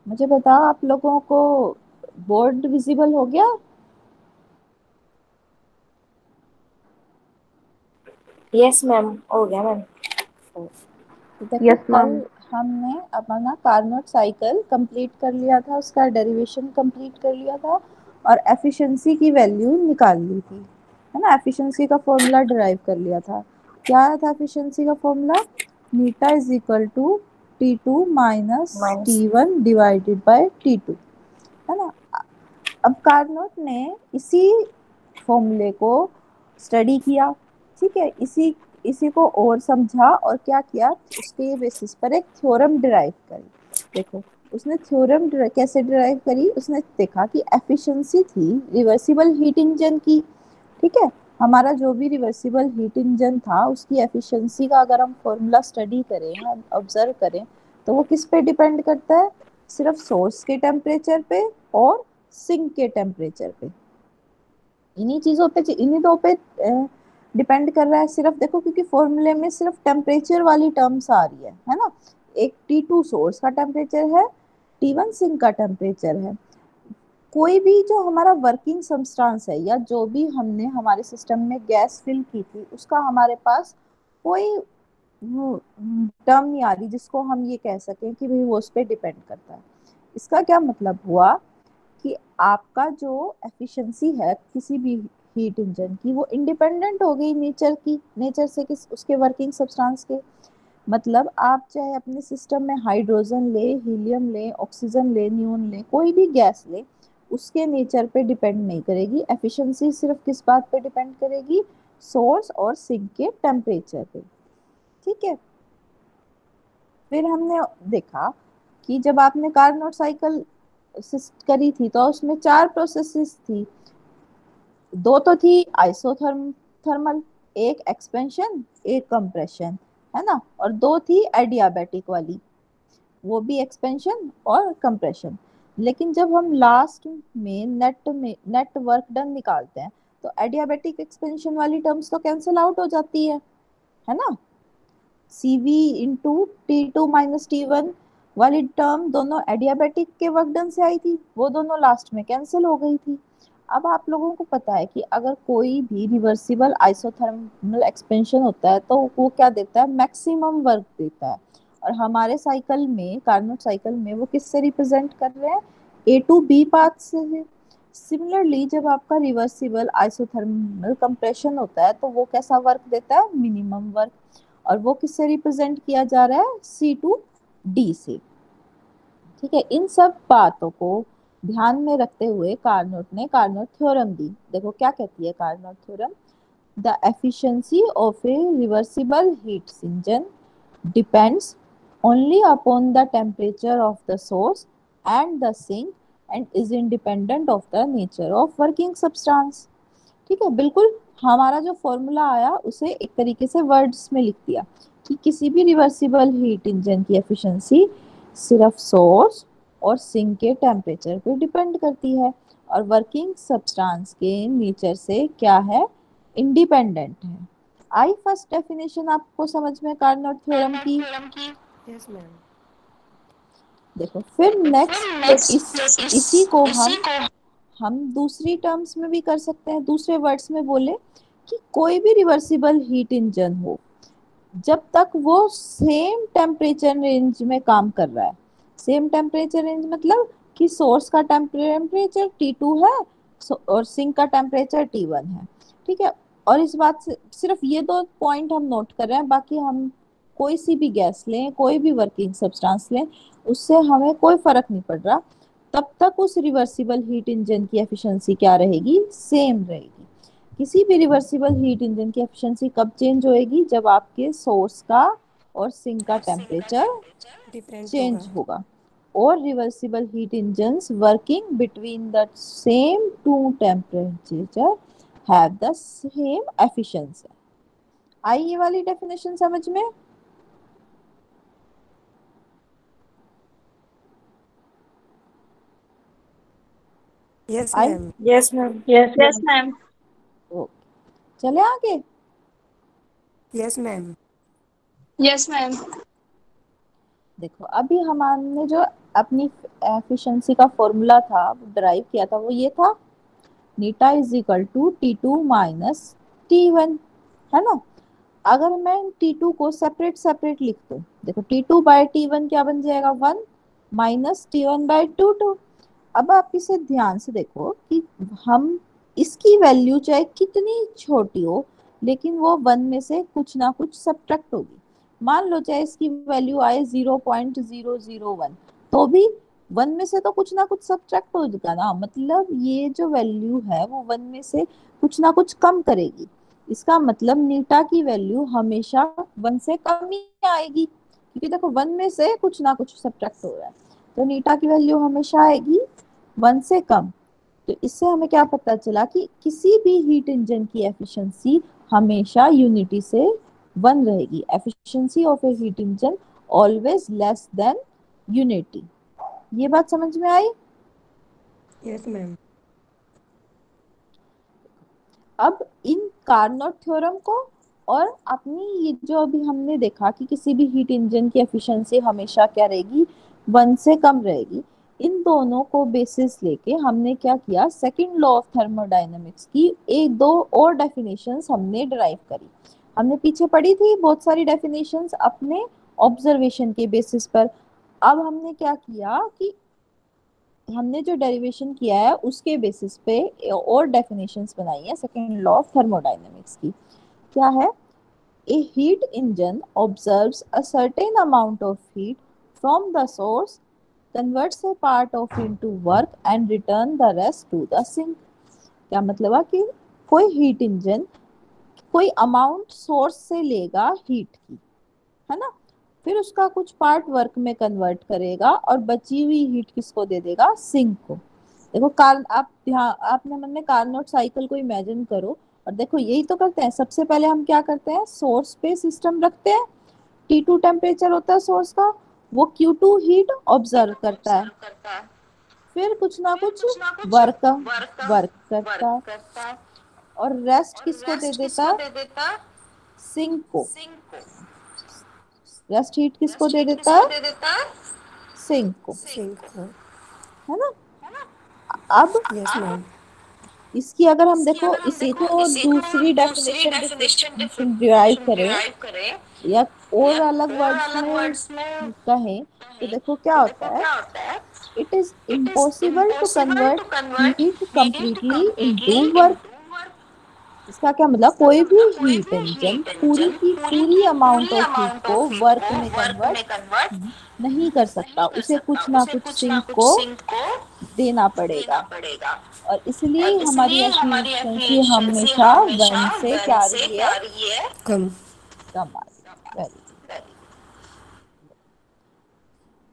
मुझे बताओ, आप लोगों को बोर्ड विजिबल हो गया? यस मैम, हो गया मैम। तो देखो, यस कल मैम। हमने अपना कार्नोट साइकिल कंप्लीट कर लिया था, उसका डेरिवेशन कंप्लीट कर लिया था और एफिशिएंसी की वैल्यू निकाल ली थी, है ना। एफिशिएंसी का फॉर्मूला डिराइव कर लिया था। क्या आया था एफिशिएंसी का formula? Eta is equal to T2 minus minus. T1 divided by T2, है ना। अब कार्नोट ने इसी फॉर्मूले को स्टडी किया, ठीक है, इसी इसी को और समझा और क्या किया, उसके बेसिस पर एक थ्योरम डिराइव करी। देखो, उसने थ्योरम कैसे डिराइव करी, उसने देखा कि एफिशिएंसी थी रिवर्सिबल हीट इंजन की, ठीक है। हमारा जो भी रिवर्सिबल हीट इंजन था उसकी एफिशिएंसी का अगर हम फॉर्मूला स्टडी करें, ऑब्जर्व करें, तो वो किस पे डिपेंड करता है? सिर्फ सोर्स के टेम्परेचर पे और सिंक के टेम्परेचर पे, इन्हीं चीजों पे, इन्हीं दो पे डिपेंड कर रहा है सिर्फ। देखो, क्योंकि फॉर्मूले में सिर्फ टेम्परेचर वाली टर्म्स आ रही है ना। एक T2 सोर्स का टेम्परेचर है, T1 सिंक का टेम्परेचर है। कोई भी जो हमारा वर्किंग सब्सटेंस है या जो भी हमने हमारे सिस्टम में गैस फिल की थी, उसका हमारे पास कोई टर्म नहीं आ रही जिसको हम ये कह सकें कि भाई वो उस पर डिपेंड करता है। इसका क्या मतलब हुआ कि आपका जो एफिशिएंसी है किसी भी हीट इंजन की, वो इंडिपेंडेंट हो गई नेचर की, नेचर से, किस उसके वर्किंग सब्सटेंस के। मतलब आप चाहे अपने सिस्टम में हाइड्रोजन ले, हीलियम ले, ऑक्सीजन ले, नियोन ले, कोई भी गैस ले, उसके नेचर पे डिपेंड नहीं करेगी एफिशिएंसी। सिर्फ किस बात पे डिपेंड करेगी? सोर्स और सिंक के टेम्परेचर पे, ठीक है। फिर हमने देखा कि जब आपने कार्नोट साइकिल करी थी तो उसमें चार प्रोसेसेस थी। दो तो थी थर्मल, एक एक्सपेंशन, एक कंप्रेशन, है ना, और दो थी एडियाबैटिक वाली, वो भी एक्सपेंशन और कंप्रेशन। लेकिन जब हम लास्ट में नेट वर्क डन निकालते हैं तो एडियाबैटिक एक्सपेंशन वाली टर्म्स तो कैंसिल आउट हो जाती है ना। CV into T2 minus T1 वाली टर्म दोनों एडियाबैटिक के वर्क डन से आई थी, वो दोनों लास्ट में कैंसिल हो गई थी। अब आप लोगों को पता है कि अगर कोई भी रिवर्सिबल आइसोथर्मल एक्सपेंशन होता है तो वो क्या देता है? मैक्सिमम वर्क देता है। और हमारे साइकिल में, कार्नोट साइकिल में, वो किससे रिप्रेजेंट कर रहे हैं? A to B पाथ से है। सिमिलरली जब आपका रिवर्सिबल आइसोथर्मल कंप्रेशन होता है तो वो कैसा वर्क देता है? Minimum work. और वो किससे रिप्रेजेंट किया जा रहा है? C to D से, ठीक है। इन सब बातों को ध्यान में रखते हुए कार्नोट ने कार्नोट थ्योरम दी। देखो क्या कहती है Carnot theorem? The efficiency of A reversible heat engine depends only upon the temperature of the source and the sink and is independent of the nature of working substance, ठीक है। बिल्कुल हमारा जो formula आया उसे एक तरीके से वर्ड्स में लिख दिया कि किसी भी रिवर्सिबल हीट इंजन की एफिशिएंसी सिर्फ सोर्स और सिंक के टेम्परेचर पे डिपेंड करती है और वर्किंग सब्सटेंस के नेचर से क्या है? इंडिपेंडेंट है। आई फर्स्ट डेफिनेशन आपको समझ में कार्नोट थ्योरम की? Yes ma'am. देखो फिर नेक्स्ट, इसी को हम दूसरी टर्म्स में भी कर सकते हैं, दूसरे वर्ड्स में बोले कि कोई भी रिवर्सिबल हीट इंजन हो, जब तक वो सेम टेम्परेचर रेंज में काम कर रहा है। सेम टेम्परेचर रेंज मतलब कि सोर्स का टेम्परेचर T2 है और सिंक का टेम्परेचर T1 है, ठीक है। और इस बात से सिर्फ ये दो पॉइंट हम नोट कर रहे हैं, बाकी हम कोई सी भी गैस लें, कोई भी वर्किंग सब्सटेंस लें, उससे हमें कोई फर्क नहीं पड़ रहा। तब तक उस रिवर्सिबल हीट इंजन की एफिशिएंसी क्या रहेगी? सेम रहेगी। किसी भी रिवर्सिबल हीट इंजन की एफिशिएंसी कब चेंज होएगी? जब आपके सोर्स का और सिंक का टेम्परेचर डिफरेंट होगा। चेंज होगा। और reversible heat engines working between the same two temperature have the same efficiency. I ये वाली डेफिनेशन समझ में? Yes I? Ma'am. Yes ma'am. Yes yes ma'am. Ma'am. Okay, चले आगे। Yes ma'am. Yes ma'am. देखो अभी हमने जो अपनी एफिशिएंसी का फॉर्मूला था, ड्राइव किया था, वो ये था, नीटा is equal to T2 minus T1, है ना। अगर मैं T2 को सेपरेट सेपरेट लिख दूं, देखो T2 बाय T1 क्या बन जाएगा, 1 माइनस T1 बाय टू। अब आप इसे ध्यान से देखो कि हम इसकी वैल्यू चाहे कितनी छोटी हो, लेकिन वो 1 में से कुछ ना कुछ सब्ट्रैक्ट होगी। मान लो चाहे इसकी वैल्यू आए 0.001, तो भी 1 में से तो कुछ ना कुछ सब्ट्रैक्ट होगा ना, मतलब ये जो वैल्यू है वो 1 में से कुछ ना कुछ कम करेगी। इसका मतलब नीटा की वैल्यू हमेशा 1 से कम ही आएगी, क्योंकि देखो 1 में से कुछ ना कुछ सब्ट्रैक्ट हो रहा है, तो नीटा की वैल्यू हमेशा आएगी 1 से कम। तो इससे हमें क्या पता चला कि किसी भी हीट इंजन की एफिशिएंसी हमेशा यूनिटी से 1 रहेगी। Efficiency of A heat engine always less than unity. ये बात समझ में आई। Yes ma'am. अब इन कार्नोट थ्योरम को और अपनी ये जो अभी हमने देखा कि किसी भी हीट इंजन की एफिशिएंसी हमेशा क्या रहेगी, 1 से कम रहेगी, इन दोनों को बेसिस लेके हमने क्या किया, सेकंड लॉ ऑफ थर्मोडायनेमिक्स की एक दो और डेफिनेशंस हमने डिराइव करी। हमने पीछे पढ़ी थी बहुत सारी डेफिनेशंस अपने ऑब्जर्वेशन के बेसिस पर। अब हमने क्या किया कि हमने जो डेरिवेशन किया है उसके बेसिस पे और डेफिनेशंस बनाई है सेकंड लॉ ऑफ थर्मोडायनेमिक्स की। क्या है, a heat engine observes a certain amount of heat from the source, converts a part of into work and return the rest to the sink. क्या मतलब है कि कोई हीट इंजन कोई amount source से लेगा हीट की, है ना, फिर उसका कुछ पार्ट वर्क में कन्वर्ट करेगा और बची हुई हीट किसको दे देगा, सिंक को। देखो कार आप ध्यान आपने मन में कार्नोट साइकिल को इमेजिन करो, और देखो यही तो करते हैं। सबसे पहले हम क्या करते हैं, सोर्स पे सिस्टम रखते हैं, T2 टेम्परेचर होता है सोर्स का, वो Q2 हीट ऑब्जर्व करता है, फिर कुछ ना कुछ वर्क वर्क करता है, और रेस्ट किसको दे देता है, सिंक को। रेस्ट हीट किसको दे देता है, सिंक को, सिंक को। है ना। अब यस मैम। इसकी अगर हम देखो इसी को दूसरी डेफिनेशन डिराइव करें या और अलग वर्ड्स में कहें, तो देखो क्या होता है, it is impossible to convert heat completely into work. इसका क्या मतलब, कोई भी हीट इंजन पूरी की पूरी अमाउंट ऑफ हीट को वर्क में कन्वर्ट नहीं कर सकता, उसे कुछ ना कुछ सिंक को देना पड़ेगा। और इसलिए हमारी एफिशिएंसी हमेशा 1 से क्या आ रही है, कम। कम आ रही है। वेरी।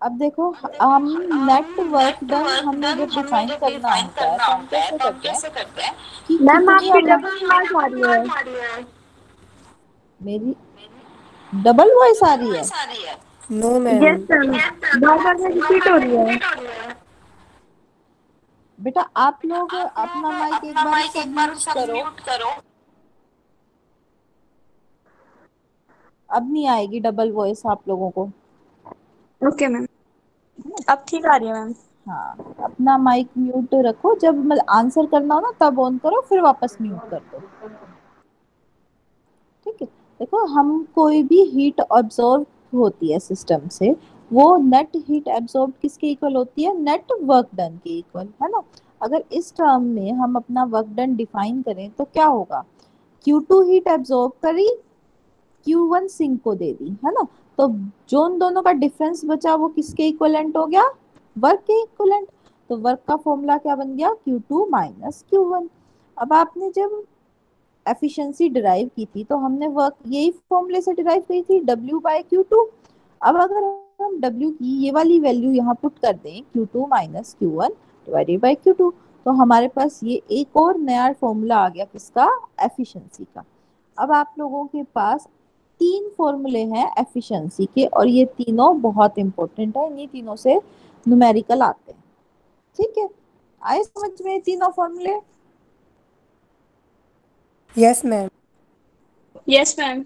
अब देखो हम नेट वर्क डन हमें जब डिफाइन करना होता है तो हम कैसे करते हैं कि मैम कितनी आपकी अमाउंट। डबल आवाज आ रही है। मेरी डबल वॉइस आ रही है। No ma'am. यस मैम, बार बार में रिपीट हो रही है। बेटा आप लोग अपना माइक एक बार सब म्यूट करो, अब नहीं आएगी डबल वॉइस आप लोगों को। ओके मैम, अब ठीक आ रही है मैम। हाँ, अपना माइक म्यूट रखो, जब मतलब आंसर करना हो ना तब ऑन करो, फिर वापस म्यूट कर दो, ठीक है। देखो हम कोई भी हीट ऑब्जॉर्व होती है सिस्टम से, वो नेट हीट एब्जॉर्ब किसके इक्वल होती है, नेट वर्क डन के इक्वल, है ना। अगर इस टर्म में हम अपना वर्क डन डिफाइन करें तो क्या होगा, Q2 हीट एब्जॉर्ब करी, Q1 सिंक को दे दी, है ना, तो जो उन दोनों का डिफरेंस बचा वो किसके इक्वलेंट हो गया, वर्क के इक्वलेंट। तो वर्क का फॉर्मूला क्या बन गया, Q2 माइनस Q1। अब आपने जब एफिशिएंसी डिराइव की थी तो हमने वर्क यही फॉर्मूले से डिराइव की थी, W बाय Q2। अब अगर हम W की ये वाली वैल्यू यहाँ पुट कर दें, Q2 minus Q1 divided by Q2, तो हमारे पास ये एक और नया फॉर्मूला आ गया किसका, एफिशिएंसी का। अब आप लोगों के पास 3 फॉर्मूले हैं एफिशिएंसी के, और ये तीनों बहुत इंपॉर्टेंट है, इन्हीं तीनों से न्यूमेरिकल आते हैं, ठीक है। आए समझ में ये तीनों फॉर्मूले। Yes ma'am. Yes ma'am.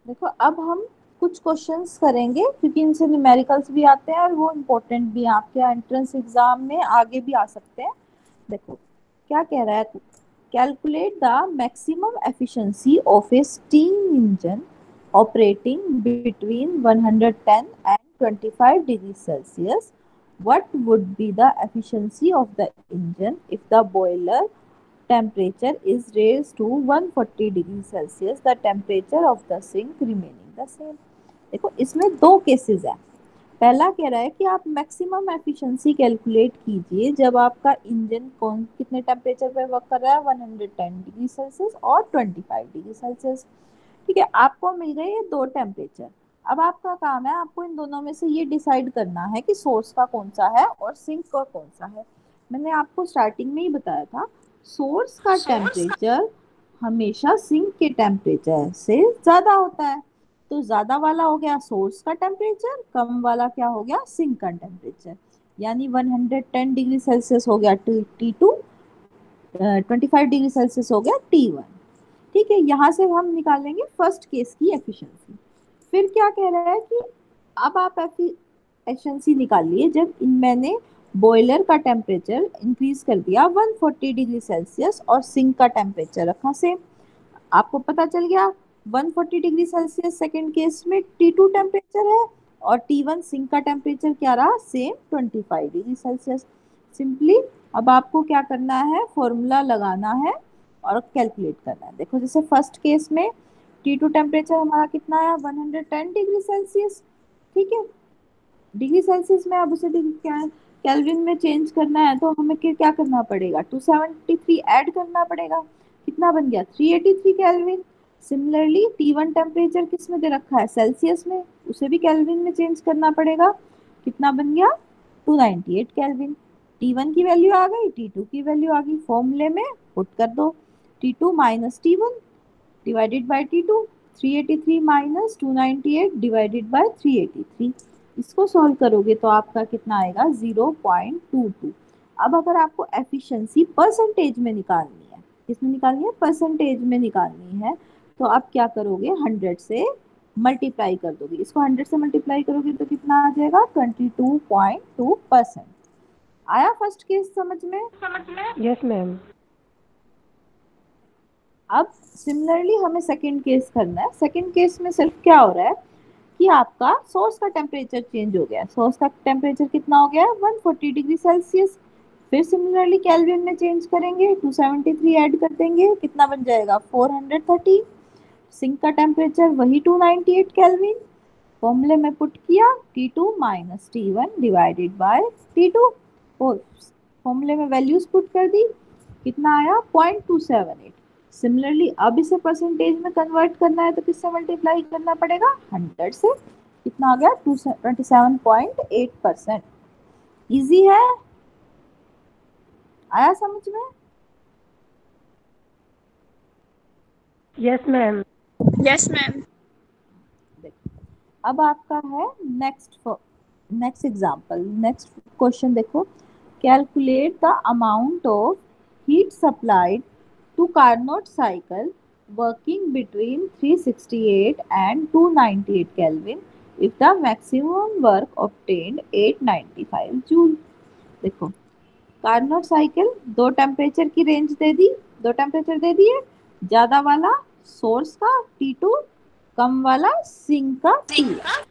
देखो अब हम कुछ क्वेश्चंस करेंगे क्योंकि इनसे न्यूमेरिकल्स भी आते हैं और वो इम्पोर्टेंट भी हैं, आपके एंट्रेंस एग्जाम में आगे भी आ सकते हैं। देखो क्या कह रहा है, calculate the maximum efficiency of A steam engine operating between 110 and 25 degrees Celsius. What would be the efficiency of the engine if the boiler temperature is raised to 140 degrees Celsius, the temperature of the sink remaining the same? देखो इसमें दो cases है। पहला कह रहा है कि आप मैक्सिमम एफिशिएंसी कैलकुलेट कीजिए जब आपका इंजन कौन कितने टेम्परेचर पे वर्क कर रहा है, 110 डिग्री सेल्सियस और 25 डिग्री सेल्सियस। ठीक है, आपको मिल गए ये दो टेम्परेचर। अब आपका काम है आपको इन दोनों में से ये डिसाइड करना है कि सोर्स का कौन सा है और सिंक का कौन सा है। मैंने आपको स्टार्टिंग में ही बताया था, सोर्स का टेम्परेचर हमेशा सिंक के टेम्परेचर से ज्यादा होता है। तो ज्यादा वाला हो गया सोर्स का टेम्परेचर, कम वाला क्या हो गया, सिंक का टेम्परेचर। यानी 110 डिग्री सेल्सियस हो गया T2, 25 डिग्री सेल्सियस हो गया T1। ठीक है, यहाँ से हम निकालेंगे फर्स्ट केस की एफिशिएंसी। फिर क्या कह रहा है कि अब आप एफिशिएंसी निकालिए जब मैंने बॉयलर का टेम्परेचर इंक्रीज कर दिया 140 डिग्री सेल्सियस और सिंक का टेम्परेचर रखा सेम। आपको पता चल गया 140 डिग्री सेल्सियस सेकेंड केस में T2 टेम्परेचर है और T1 सिंक का टेम्परेचर क्या रहा, सेम 25 डिग्री सेल्सियस। सिंपली अब आपको क्या करना है, फॉर्मूला लगाना है और कैलकुलेट करना है। देखो जैसे फर्स्ट केस में T2 टेम्परेचर हमारा कितना आया, 110 डिग्री सेल्सियस। ठीक है, डिग्री सेल्सियस में अब उसे केल्विन में चेंज करना है तो हमें क्या करना पड़ेगा, 273 ऐड करना पड़ेगा। कितना बन गया, 383 केल्विन। सिमिलरली T1 टेम्परेचर किस में दे रखा है, सेल्सियस में, उसे भी केल्विन में चेंज करना पड़ेगा। कितना बन गया, 298 केल्विन। T1 की वैल्यू आ गई, T2 की वैल्यू आ गई, फॉर्मूले में पुट कर दो। T2 minus T1 divided by T2, 383 minus 298 divided by 383। इसको सॉल्व करोगे तो आपका कितना आएगा, 0.22। अब अगर आपको एफिशिएंसी परसेंटेज में निकालनी है, किसमें निकालनी है, परसेंटेज में निकालनी है, तो आप क्या करोगे, 100 से मल्टीप्लाई कर दोगे। इसको 100 से मल्टीप्लाई करोगे तो कितना आ जाएगा, 22.2%। आया फर्स्ट केस समझ में? Yes ma'am. अब सिमिलरली हमें सेकंड केस करना है। सेकंड केस में सिर्फ क्या हो रहा है कि आपका सोर्स का टेम्परेचर चेंज हो गया। सोर्स का टेम्परेचर कितना हो गया है, 140 डिग्री सेल्सियस। फिर सिमिलरली केल्विन में चेंज करेंगे, 273 ऐड कर देंगे, कितना बन जाएगा, 430। सिंक का टेम्परेचर वही 298 केल्विन, फॉर्मूले में पुट किया, T2 minus T1 divided by T2, फॉर्मूले में वैल्यूज पुट कर दी, कितना आया, 0.278। सिमिलरली अब इसे परसेंटेज में कन्वर्ट करना है तो किससे मल्टीप्लाई करना पड़ेगा, 100 से। कितना आ गया, 27.8%। इजी है, आया समझ में? Yes ma'am. Yes ma'am. अब आपका है नेक्स्ट एग्जांपल, नेक्स्ट क्वेश्चन देखो, calculate the amount of heat supplied to Carnot cycle working between 368 and 298 Kelvin if the maximum work obtained 895 joule. देखो कार्नोट साइकिल दो टेम्परेचर की रेंज दे दी, दो temperature दे दिए, ज्यादा वाला सोर्स का T2, कम वाला सिंक का T1।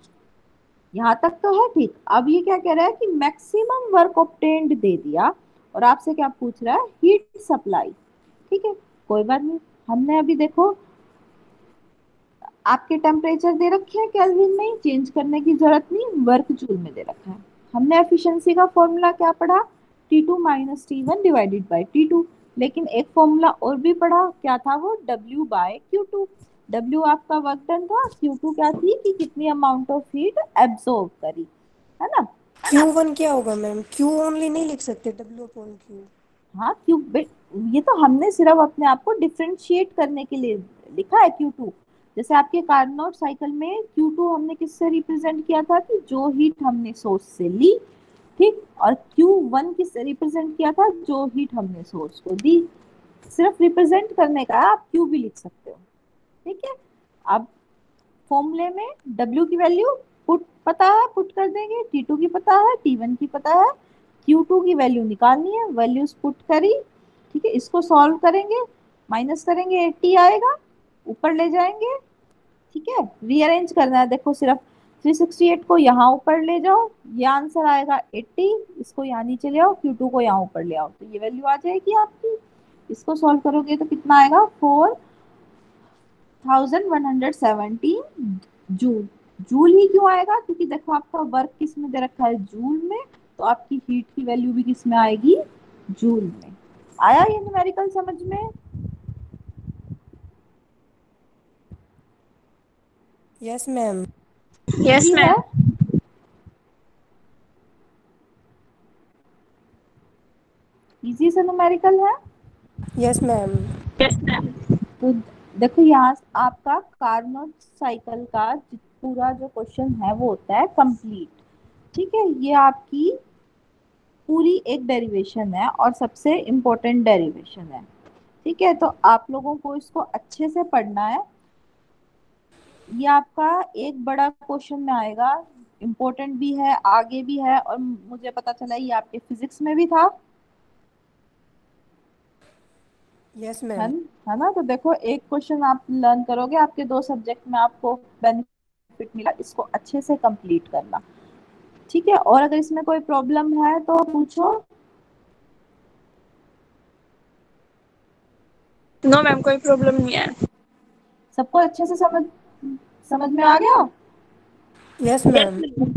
यहाँ तक तो है ठीक। अब ये क्या कह रहा है कि मैक्सिमम वर्क ऑब्टेन्ड दे दिया और आपसे क्या पूछ रहा है, हीट सप्लाई। ठीक है, कोई बात नहीं, हमने अभी देखो आपके टेम्परेचर दे रखे हैं केल्विन में, चेंज करने की जरूरत नहीं, वर्क जूल में दे रखा है। हमने एफिशिएंसी का फॉर्मूला क्या पढ़ा, T2 minus T1 divided by T2। लेकिन एक फॉर्मूला और भी पढ़ा, क्या था वो, W बाय Q2। W आपका वर्क डन था, Q2 क्या थी कि कितनी अमाउंट ऑफ हीट एब्सॉर्ब करी, है ना। Q1 क्या होगा मैम, Q ओनली नहीं लिख सकते, W/Q। हाँ क्यू, ये तो हमने सिर्फ अपने आप को डिफ्रेंशिएट करने के लिए लिखा है Q2। जैसे आपके कार्नोट साइकिल में Q2 हमने किससे रिप्रेजेंट किया था कि जो हीट हमने सोर्स से ली, ठीक, और Q1 किससे रिप्रेजेंट किया था, जो हीट हमने सोर्स को दी। सिर्फ रिप्रेजेंट करने का, आप Q भी लिख सकते हो। ठीक है, अब फॉर्मूले में W की वैल्यू पुट पता है, पुट कर देंगे, T2 की पता है, T1 की पता है, Q2 की वैल्यू निकालनी है, वैल्यूज पुट करी। ठीक है, इसको सॉल्व करेंगे, माइनस करेंगे 80 आएगा, ऊपर ले जाएंगे। ठीक है, रीअरेंज करना है, देखो सिर्फ 368 को यहाँ ऊपर ले जाओ, ये आंसर आएगा 80, इसको यहाँ नीचे ले आओ, Q2 को यहाँ ऊपर ले आओ, तो ये वैल्यू आ जाएगी आपकी। इसको सॉल्व करोगे तो कितना आएगा, 4117 जूल। जूल ही क्यों आएगा, क्योंकि देखो आपका वर्क किस में दे रखा है, जूल में, तो आपकी हीट की वैल्यू भी किस में आएगी, जूल में। आया ये न्यूमेरिकल समझ में? Yes ma'am. यस इजी है? मैम। इजी से न्यूमेरिकल है। Yes ma'am. Yes ma'am. तो देखो यहाँ आपका कार्नोट साइकिल का पूरा जो क्वेश्चन है वो होता है कंप्लीट। ठीक है, ये आपकी पूरी एक डेरिवेशन है और सबसे इम्पोर्टेंट डेरिवेशन है। ठीक है, तो आप लोगों को इसको अच्छे से पढ़ना है। ये आपका एक बड़ा क्वेश्चन में आएगा, इम्पोर्टेंट भी है, आगे भी है, और मुझे पता चला ये आपके फिजिक्स में भी था। यस है मैम। है ना? तो देखो, एक क्वेश्चन आप लर्न करोगे, आपके 2 सब्जेक्ट में आपको बेनिफिट मिला, इसको अच्छे से कंप्लीट करना। ठीक है, और अगर इसमें कोई प्रॉब्लम है तो पूछो। नो मैम, कोई प्रॉब्लम नहीं है। सबको अच्छे से समझ समझ में आ गया? Yes yes ma'am. मैम।